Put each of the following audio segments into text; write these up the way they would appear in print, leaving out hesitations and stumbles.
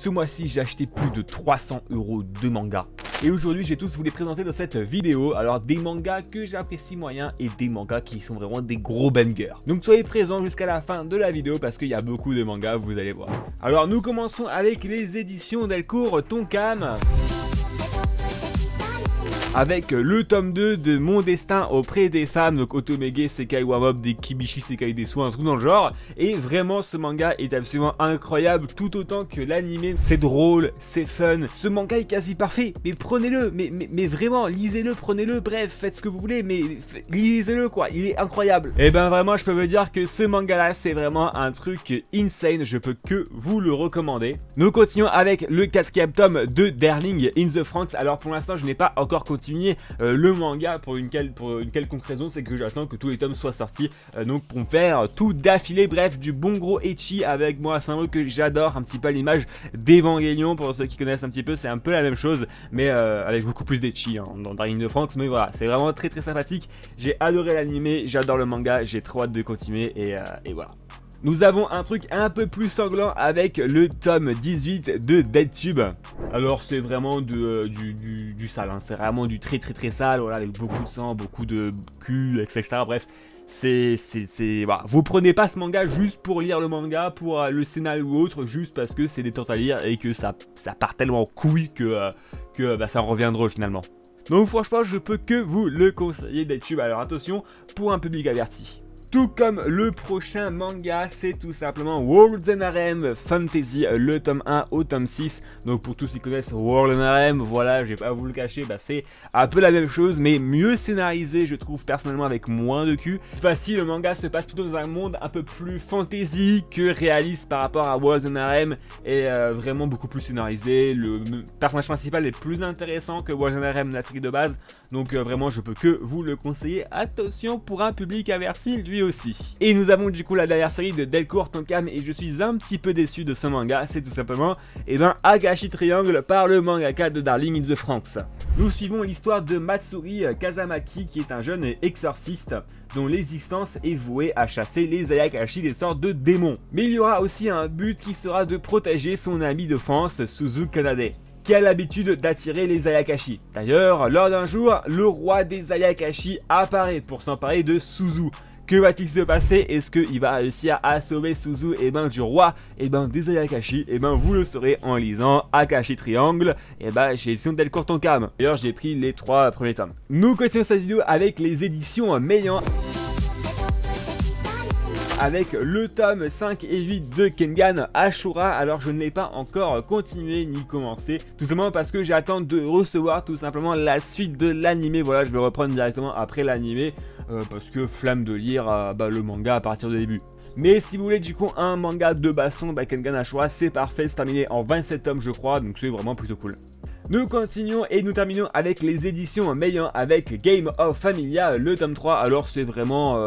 Ce mois-ci, j'ai acheté plus de 300 € de manga. Et aujourd'hui, je vais tous vous les présenter dans cette vidéo. Alors, des mangas que j'apprécie moyen et des mangas qui sont vraiment des gros bangers. Donc, soyez présents jusqu'à la fin de la vidéo parce qu'il y a beaucoup de mangas, vous allez voir. Alors, nous commençons avec les éditions Delcourt Tonkam. Avec le tome 2 de Mon Destin auprès des femmes, donc Otomege Sekai wa Mob des Kibishi Sekai des Soins, un truc dans le genre. Et vraiment, ce manga est absolument incroyable, tout autant que l'anime. C'est drôle, c'est fun. Ce manga est quasi parfait, mais prenez-le, mais vraiment, lisez-le, prenez-le, bref, faites ce que vous voulez, mais lisez-le quoi, il est incroyable. Et ben vraiment, je peux vous dire que ce manga-là, c'est vraiment un truc insane, je peux que vous le recommander. Nous continuons avec le 4e tome de Darling in the Franxx. Alors pour l'instant, je n'ai pas encore continué le manga pour une quelconque raison, c'est que j'attends que tous les tomes soient sortis, donc pour me faire tout d'affilée. Bref, du bon gros ecchi avec moi, c'est un mot que j'adore, un petit peu à l'image d'Evangelion. Pour ceux qui connaissent un petit peu, c'est un peu la même chose, mais avec beaucoup plus d'ecchi dans Darling in the Franxx. Mais voilà, c'est vraiment très sympathique, j'ai adoré l'anime, j'adore le manga, j'ai trop hâte de continuer et voilà. Nous avons un truc un peu plus sanglant avec le tome 18 de Deadtube. Alors c'est vraiment du sale, hein. C'est vraiment du très sale, voilà, avec beaucoup de sang, beaucoup de cul, etc. Bref, voilà. Vous prenez pas ce manga juste pour lire le manga, pour le scénario ou autre, juste parce que c'est détente à lire et que ça part tellement en couille que ça revient drôle finalement. Donc franchement, je peux que vous le conseiller, Deadtube. Alors attention, pour un public averti. Tout comme le prochain manga, c'est tout simplement World's End Harem Fantasy, le tome 1 au tome 6. Donc pour tous ceux qui connaissent World's End Harem, voilà, je vais pas vous le cacher, c'est un peu la même chose, mais mieux scénarisé, je trouve personnellement, avec moins de cul. Cette fois-ci, le manga se passe plutôt dans un monde un peu plus fantasy que réaliste par rapport à World's End Harem, et vraiment beaucoup plus scénarisé. Le personnage principal est plus intéressant que World's End Harem, la série de base. Donc vraiment, je peux que vous le conseiller. Attention, pour un public averti, lui aussi. Et nous avons du coup la dernière série de Delcourt Tonkam, et je suis un petit peu déçu de ce manga, c'est tout simplement Akashi Triangle par le mangaka de Darling in the Franxx. Nous suivons l'histoire de Matsuri Kazamaki, qui est un jeune exorciste dont l'existence est vouée à chasser les Ayakashi, des sortes de démons. Mais il y aura aussi un but qui sera de protéger son ami d'enfance Suzu Kanade, qui a l'habitude d'attirer les Ayakashi. D'ailleurs, lors d'un jour, le roi des Ayakashi apparaît pour s'emparer de Suzu. Que va-t-il se passer? Est-ce qu'il va réussir à sauver Suzu du roi des Ayakashi? Vous le saurez en lisant Akashi Triangle chez Éditions Delcourt Tonkam. D'ailleurs, j'ai pris les 3 premiers tomes. Nous continuons cette vidéo avec les éditions Meian, avec le tome 5 et 8 de Kengan Ashura. Alors je ne l'ai pas encore continué ni commencé, tout simplement parce que j'attends de recevoir tout simplement la suite de l'anime. Voilà, je vais reprendre directement après l'anime, parce que flamme de lire le manga à partir du début. Mais si vous voulez du coup un manga de baston, Kengan Ashura, c'est parfait, c'est terminé en 27 tomes je crois, donc c'est vraiment plutôt cool. Nous continuons et nous terminons avec les éditions Meian avec Game of Familia, le tome 3. Alors c'est vraiment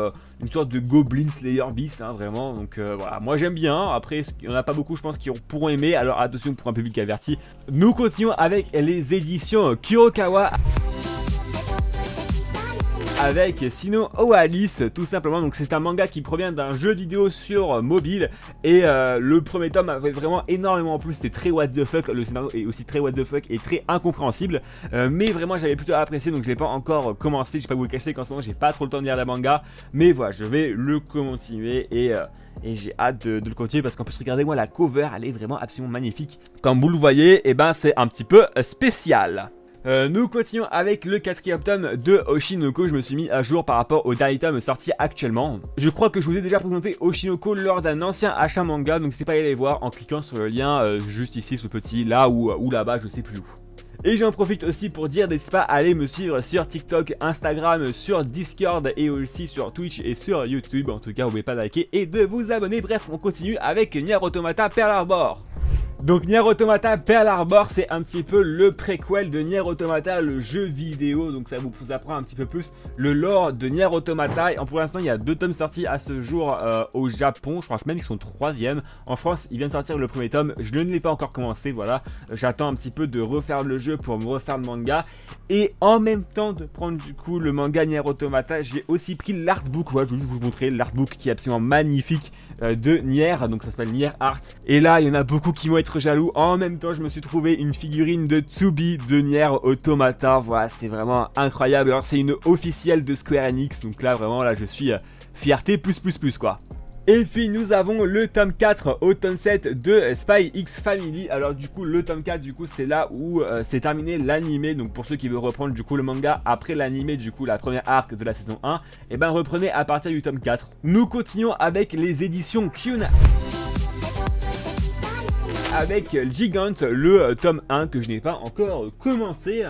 une sorte de Goblin Slayer bis, vraiment. Donc voilà, moi j'aime bien. Après, il n'y en a pas beaucoup, je pense, qui pourront aimer. Alors attention pour un public averti. Nous continuons avec les éditions Kurokawa, avec Sino Oalis, tout simplement. Donc c'est un manga qui provient d'un jeu vidéo sur mobile, et le premier tome avait vraiment énormément plu. C'était très what the fuck, le scénario est aussi très what the fuck et très incompréhensible, mais vraiment j'avais plutôt apprécié, donc je l'ai pas encore commencé. Je vais pas vous le cacher qu'en ce moment j'ai pas trop le temps de lire la manga, mais voilà, je vais le continuer et j'ai hâte de le continuer, parce qu'en plus regardez moi la cover, elle est vraiment absolument magnifique. Comme vous le voyez, c'est un petit peu spécial. Nous continuons avec le 4e tome de Oshinoko. Je me suis mis à jour par rapport au dernier tome sorti actuellement. Je crois que je vous ai déjà présenté Oshinoko lors d'un ancien achat manga, donc n'hésitez pas à aller les voir en cliquant sur le lien juste ici, ce petit là ou là-bas, je sais plus où. Et j'en profite aussi pour dire, n'hésitez pas à aller me suivre sur TikTok, Instagram, sur Discord et aussi sur Twitch et sur YouTube. En tout cas, n'oubliez pas de liker et de vous abonner. Bref, on continue avec Nier Automata Pearl Harbor. Donc Nier Automata Pearl Harbor, c'est un petit peu le préquel de Nier Automata, le jeu vidéo. Donc ça vous apprend un petit peu plus le lore de Nier Automata. Et pour l'instant, il y a 2 tomes sortis à ce jour au Japon. Je crois que même ils sont 3e. En France, il vient de sortir le premier tome. Je ne l'ai pas encore commencé, voilà. J'attends un petit peu de refaire le jeu pour me refaire le manga. Et en même temps de prendre du coup le manga Nier Automata, j'ai aussi pris l'artbook. Voilà, je vais vous montrer l'artbook qui est absolument magnifique. de Nier, donc ça s'appelle Nier Art. Et là il y en a beaucoup qui vont être jaloux. En même temps je me suis trouvé une figurine de Tsubi de Nier Automata. Voilà, c'est vraiment incroyable. Alors c'est une officielle de Square Enix, donc là vraiment là je suis fierté plus quoi. Et puis nous avons le tome 4 au tome 7 de Spy X Family. Alors du coup le tome 4 du coup c'est là où c'est terminé l'animé. Donc pour ceux qui veulent reprendre du coup le manga après l'animé, du coup la première arc de la saison 1, et ben reprenez à partir du tome 4. Nous continuons avec les éditions Kyun avec Gigant, le tome 1 que je n'ai pas encore commencé.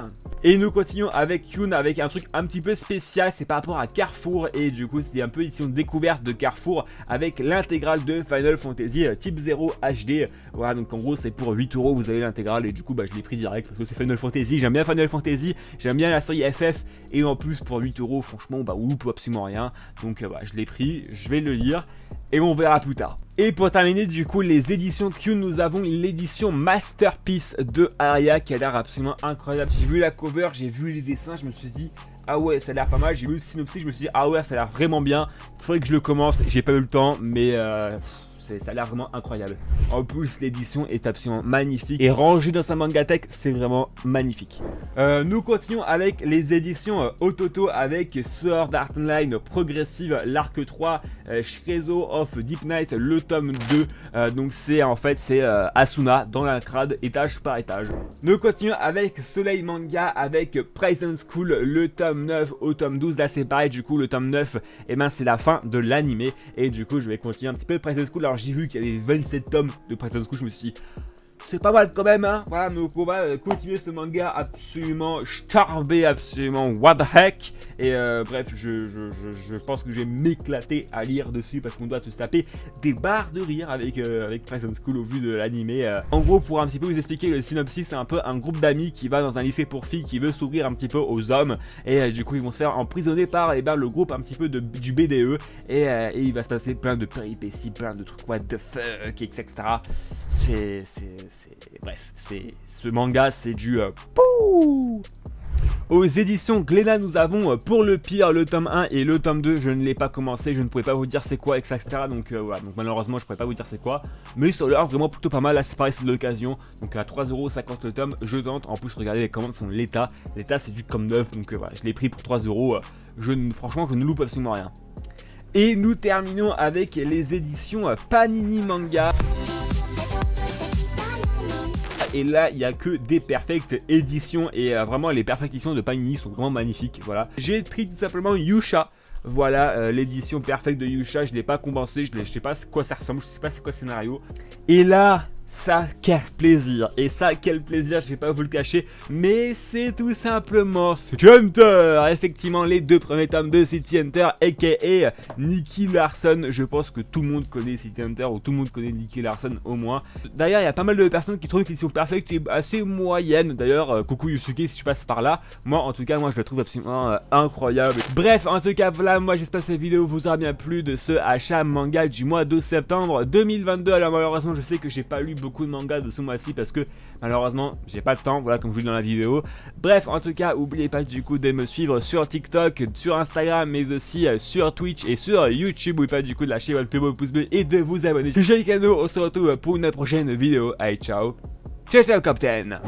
Et nous continuons avec Kyun avec un truc un petit peu spécial, c'est par rapport à Carrefour. Et du coup c'est un peu édition découverte de Carrefour avec l'intégrale de Final Fantasy Type 0 HD. Voilà, donc en gros c'est pour 8 €, vous avez l'intégrale. Et du coup bah, je l'ai pris direct parce que c'est Final Fantasy, j'aime bien Final Fantasy, j'aime bien la série FF. Et en plus pour 8 € franchement bah oup, absolument rien. Donc bah, je l'ai pris, je vais le lire et on verra plus tard. Et pour terminer du coup les éditions Kyun, nous avons l'édition Masterpiece de Aria qui a l'air absolument incroyable. J'ai vu la cover, j'ai vu les dessins, je me suis dit ah ouais ça a l'air pas mal. J'ai vu le synopsis, je me suis dit ah ouais ça a l'air vraiment bien. Faudrait que je le commence, j'ai pas eu le temps mais ça a l'air vraiment incroyable. En plus l'édition est absolument magnifique et rangée dans sa mangatech, c'est vraiment magnifique. Nous continuons avec les éditions Ototo avec Sword Art Online Progressive, l'arc 3, Shrezo of Deep Night, le tome 2. Donc c'est en fait c'est Asuna dans la crade étage par étage. Nous continuons avec Soleil Manga avec Prison School, le tome 9 au tome 12. Là c'est pareil, du coup le tome 9 et ben c'est la fin de l'animé. Et du coup je vais continuer un petit peu Prison School. Alors j'ai vu qu'il y avait 27 tomes de Prison School, je me suis dit c'est pas mal quand même hein. Voilà, donc on va continuer ce manga absolument starbé, absolument what the heck. Et bref, je pense que je vais m'éclater à lire dessus parce qu'on doit se taper des barres de rire avec Prison School au vu de l'animé. En gros, pour un petit peu vous expliquer le synopsis, c'est un peu un groupe d'amis qui va dans un lycée pour filles qui veut s'ouvrir un petit peu aux hommes. Et du coup, ils vont se faire emprisonner par le groupe un petit peu du BDE. Et il va se passer plein de péripéties, plein de trucs what the fuck, etc. Bref, ce manga c'est du pouh. Aux éditions Glénat, nous avons Pour le pire le tome 1 et le tome 2. Je ne l'ai pas commencé, je ne pouvais pas vous dire c'est quoi, etc. Donc voilà, donc malheureusement je ne pourrais pas vous dire c'est quoi. Mais ça a l'air vraiment plutôt pas mal, là c'est pareil, c'est de l'occasion. Donc à 3,50 € le tome, je tente. En plus regardez les commandes sont l'état. L'état c'est du comme neuf, donc voilà, je l'ai pris pour 3 €. Franchement je ne loupe absolument rien. Et nous terminons avec les éditions Panini Manga. Et là il n'y a que des perfectes éditions et vraiment les perfectes éditions de Panini sont vraiment magnifiques. Voilà, j'ai pris tout simplement Yusha. Voilà l'édition perfecte de Yusha, je ne l'ai pas compensé, je sais pas à quoi ça ressemble, je sais pas c'est quoi le scénario. Et là ça quel plaisir, et ça quel plaisir, je vais pas vous le cacher, mais c'est tout simplement City Hunter. Effectivement les deux premiers tomes de City Hunter aka Nicky Larson. Je pense que tout le monde connaît City Hunter ou tout le monde connaît Nicky Larson au moins. D'ailleurs il y a pas mal de personnes qui trouvent qu'ils sont perfects et assez moyennes. D'ailleurs coucou Yusuke si tu passes par là. Moi en tout cas moi je le trouve absolument incroyable. Bref en tout cas voilà, moi j'espère que cette vidéo vous aura bien plu de ce achat manga du mois de septembre 2022. Alors malheureusement je sais que j'ai pas lu beaucoup de mangas de ce mois-ci parce que malheureusement j'ai pas le temps, voilà comme je vous dis dans la vidéo. Bref en tout cas n'oubliez pas du coup de me suivre sur TikTok, sur Instagram mais aussi sur Twitch et sur YouTube. N'oubliez pas du coup de lâcher votre plus beau pouce bleu et de vous abonner. C'est Captain, on se retrouve pour une prochaine vidéo. Allez ciao, ciao ciao Captain.